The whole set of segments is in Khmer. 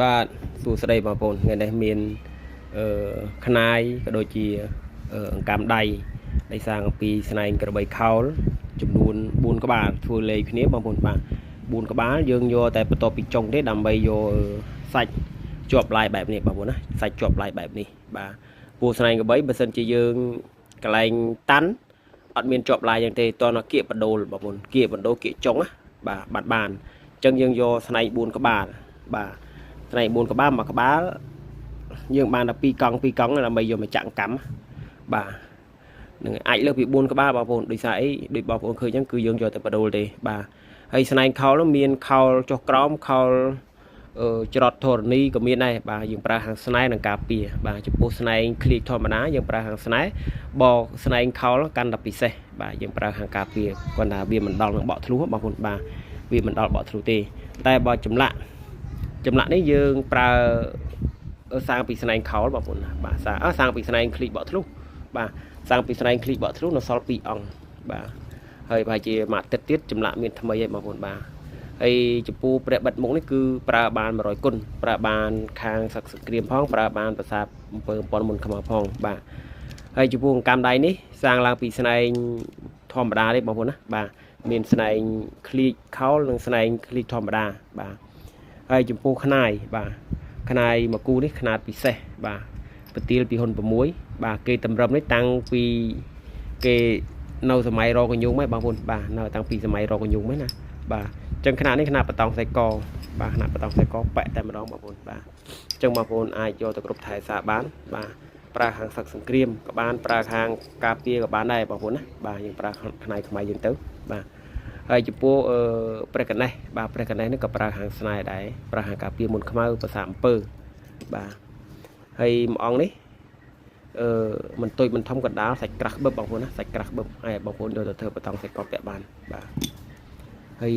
បាទសួស្តីបងប្អូនថ្ងៃនេះមានខ្នាយក៏ដូចជាអង្កាំដៃដែលសាងអំពីស្នែងក្របីខោលចំនួន4ក្បាលធ្វើលេខគ្នាបងប្អូនបាទ4ក្បាលយើងយកតែបន្ទាប់ពីចុងទេដើម្បីយកសាច់ជាប់ឡាយបែបនេះបងប្អូនណាសាច់ជាប់ឡាយបែបនេះបាទពូស្នែងក្របីបើសិនជាយើងកន្លែងតាន់អត់មានជាប់ឡាយយ៉ាងទេតោះគៀកបដូលបងប្អូនគៀកបដូលគៀកចុងណាបាទបានអញ្ចឹងយើងយកស្នែង4ក្បាលបាទស្នែង4ក្បាលមួយក្បាលយើងបានតែ2កង់ដើម្បីយកមកចាក់កម្មបាទនឹងអាចលើសពី4ក្បាលបងប្អូនដោយសារអីដូចបងប្អូនឃើញអញ្ចឹងគឺយើងយកតែបដូលទេបាទហើយស្នែងខោលមានខោលចុះក្រោមខោលច្រត់ធរណីក៏មានដែរបាទយើងប្រើហាងស្នែងនិងការពារបាទចំពោះស្នែងឃ្លីកធម្មតាយើងប្រើហាងស្នែងបកស្នែងខោលកាន់តែពិសេសបាទយើងប្រើហាងការពារគាត់ថាវាមិនដល់នឹងបកធ្លុះបងប្អូនបាទវាមិនដល់បកធ្លុះទេតែបើចម្លាក់នេះយើងប្រើសាងពីស្នែងខោលបងប្អូនបាទសាងពីស្នែងឃ្លីកបកធ្លុះបាទសាងពីស្នែងឃ្លីកបកធ្លុះនៅសល់2អង្គបាទហើយប្រហែលជាមួយអាទិត្យទៀតចម្លាក់មានថ្មីហើយបងប្អូនបាទហើយចំពោះព្រះបិទមុខនេះគឺប្រើបាន100គុណប្រើបានខាងសឹកសង្គ្រាមផងប្រើបានប្រាសាទអំពើប៉ុនមុនខ្មៅផងបាទហើយចំពោះអង្កាំដៃនេះសាងឡើងពីស្នែងធម្មតាទេបងប្អូនណាបាទមានស្នែងឃ្លីកខោលនិងស្នែងឃ្លីកធម្មតាបាទហើយចំពោះខ្នាយបាទខ្នាយមកគូនេះខ្នាតពិសេសបាទប្រទាលពីហ៊ុន6បាទគេតម្រឹមនេះតាំងពីគេនៅសម័យរកញូងហ្នឹងបងប្អូនបាទនៅតាំងពីសម័យរកញូងហ្នឹងណាបាទអញ្ចឹងខ្នាតនេះខ្នាតបតង់ខ្សែកបាទខ្នាតបតង់ខ្សែកប៉ែតែម្ដងបងប្អូនបាទអញ្ចឹងបងប្អូនអាចយកទៅគ្រប់ថែសារបានបាទប្រើខាងសឹកសង្គ្រាមក៏បានប្រើខាងការពារក៏បានដែរបងប្អូនណាបាទយើងប្រើខ្នាយខ្មែរយើងទៅបាទហើយចំពោះព្រះកណេះបាទព្រះកណេះនេះក៏ប្រើខាងស្នែដែរប្រើខាងការពារមុនខ្មៅភាសាអំពើបាទហើយមួយអង្គនេះមិនទុយមិនធំកណ្ដាលសាច់ក្រាស់បឹបបងប្អូនណាសាច់ក្រាស់បឹបហើយបងប្អូនយកទៅធ្វើបតង់សាច់កពាក់បានបាទហើយ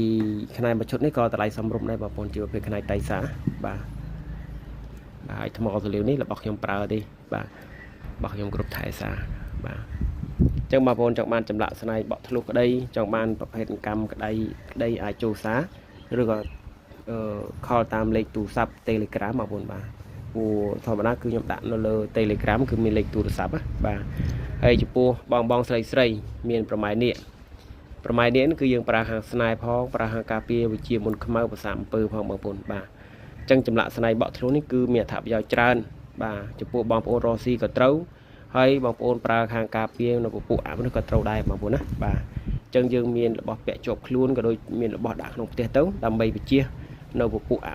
ខ្នាយមួយឈុតនេះក៏តម្លៃសមរម្យដែរបងប្អូនជាប្រភេទខ្នាយតៃសាបាទហើយថ្មសលាវនេះរបស់ខ្ញុំប្រើទេបាទរបស់ខ្ញុំគ្រប់ថែសារបាទអញ្ចឹងបងប្អូនចង់បានចម្លាក់ស្នែងបក់ធ្លុះក្តីចង់បានប្រភេទកម្មក្តីអាចចូលសារឬក៏ខលតាមលេខទូរស័ព្ទ Telegram បងប្អូនបាទពូធម្មតាគឺខ្ញុំដាក់នៅលើ Telegram គឺមានលេខទូរស័ព្ទបាទហើយចំពោះបងស្រីមានប្រម៉ែនេះគឺយើងប្រើហាងស្នែផងប្រើហាងការពារវិជាមុនខ្មៅភាសាអំពើផងបងប្អូនបាទអញ្ចឹងចម្លាក់ស្នែងបក់ធ្លុះនេះគឺមានអត្ថប្រយោជន៍ច្រើនបាទចំពោះបងប្អូនរស់ស៊ីក៏ត្រូវហើយបងប្អូនប្រើខាងការពារនៅពពួកអានោះក៏ត្រូវដែរបងប្អូនណាបាទអញ្ចឹងយើងមានរបស់ពាក់ជាប់ខ្លួនក៏ដូចមានរបស់ដាក់ក្នុងផ្ទះទៅដើម្បីវិជានៅពពួកអា